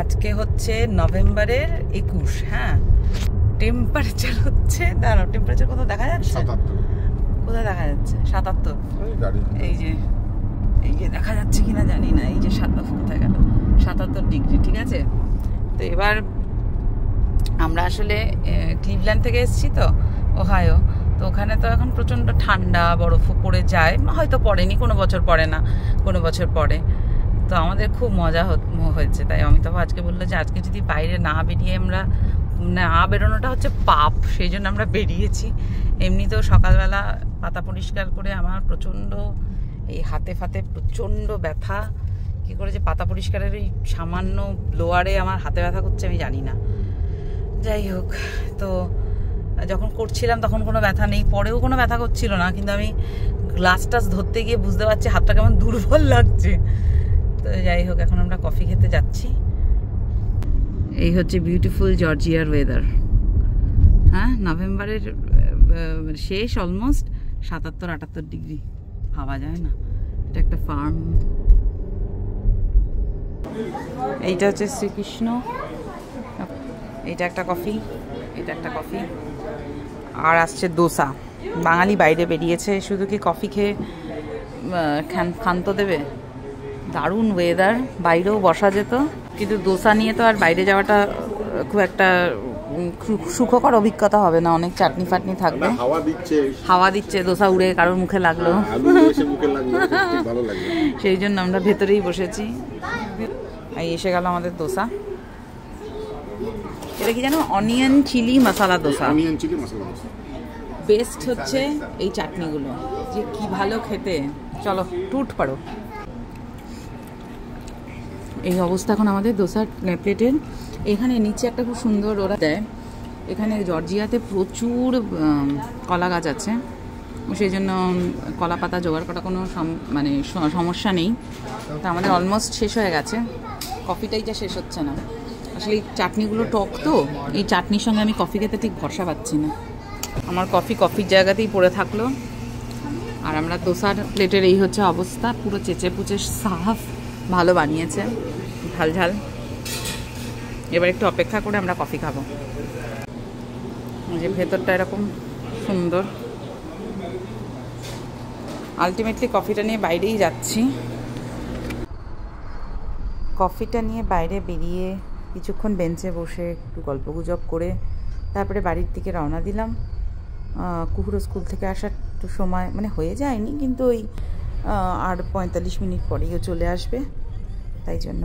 আজকে হচ্ছে নভেম্বরের 21। হ্যাঁ, টেম্পারেচার হচ্ছে, দাঁড়াও, টেম্পারেচার কোথাও দেখা যাচ্ছে? কোথায় দেখা যাচ্ছে? 77। এই যে দেখা যাচ্ছে কিনা জানি না। এই যে 77 কোথায় গেল? 77 ডিগ্রি। ঠিক আছে, তো এবার আমরা আসলে ক্লিভল্যান্ড থেকে এসেছি তো, ওহাইও। তো ওখানে তো এখন প্রচণ্ড ঠান্ডা, বরফও পড়ে যায়, হয়তো পড়েনি, কোনো বছর পড়ে না, কোনো বছর পড়ে। তো আমাদের খুব মজা হয়েছে। তাই অমিতাভ আজকে বললো যে আজকে যদি বাইরে না বেরিয়ে আমরা, না বেরোনোটা হচ্ছে পাপ, সেই জন্য আমরা বেরিয়েছি। এমনিতেও সকালবেলা পাতা পরিষ্কার করে আমার প্রচণ্ড এই হাতে ফাতে প্রচণ্ড ব্যথা। কী করে যে পাতা পরিষ্কারের এই সামান্য ব্লোয়ারে আমার হাতে ব্যথা করছে আমি জানি না। যাই হোক, তো যখন করছিলাম তখন কোনো ব্যথা নেই, পরেও কোনো ব্যথা করছিল না, কিন্তু আমি গ্লাস টাস ধরতে গিয়ে বুঝতে পারছি হাতটা কেমন দুর্বল লাগছে। তো যাই হোক, এখন আমরা কফি খেতে যাচ্ছি। এই হচ্ছে বিউটিফুল জর্জিয়ার ওয়েদার। হ্যাঁ, নভেম্বরের শেষ, অলমোস্ট 77-78 ডিগ্রি, ভাবা যায় না। এটা একটা ফার্ম। এইটা হচ্ছে শ্রীকৃষ্ণ। এইটা একটা কফি, এটা একটা কফি, আর আসছে দোসা। বাঙালি বাইরে বেরিয়েছে শুধু কি কফি খেয়ে ক্ষান্ত দেবে? দারুণ ওয়েদার, বাইরেও বসা যেত, কিন্তু দোসা নিয়ে তো আর বাইরে যাওয়াটা খুব একটা সুখকর অভিজ্ঞতা হবে না। অনেক চাটনি ফাটনি থাকবে, হাওয়া দিচ্ছে, দোসা উড়ে কারোর মুখে লাগলো, সেই জন্য আমরা ভেতরেই বসেছি। এই এসে গেল আমাদের দোসা। এটা কি জানো? অনিয়ন চিলি মশলা দোসা। বেস্ট হচ্ছে এই চাটনিগুলো, যে কি ভালো খেতে। চলো টুট পারো। এই অবস্থা এখন আমাদের দোসার প্লেটের। এখানে নিচে একটা খুব সুন্দর ওরা দেয়। এখানে জর্জিয়াতে প্রচুর কলা গাছ আছে, সেই জন্য কলা পাতা জোগাড় করা কোনো মানে সমস্যা নেই। তা আমাদের অলমোস্ট শেষ হয়ে গেছে, কফিটাইটা শেষ হচ্ছে না। আসলে এই চাটনিগুলো টক তো, এই চাটনির সঙ্গে আমি কফি খেতে ঠিক ভরসা পাচ্ছি না। আমার কফির জায়গাতেই পড়ে থাকলো। আর আমরা দোসার প্লেটের এই হচ্ছে অবস্থা, পুরো চেঁচে পুচে সাফ, ভালো বানিয়েছে, ঝাল ঝাল। এবার একটু অপেক্ষা করে আমরা কফি খাবো। যে ভেতরটা এরকম সুন্দর। আলটিমেটলি কফিটা নিয়ে বাইরেই যাচ্ছি। কফিটা নিয়ে বাইরে বেরিয়ে কিছুক্ষণ বেঞ্চে বসে একটু গল্পগুজব করে তারপরে বাড়ির দিকে রওনা দিলাম। কুহুরো স্কুল থেকে আসার একটু সময় মানে হয়ে যায়নি, কিন্তু ওই আর 45 মিনিট পরেই ও চলে আসবে, তাই জন্য।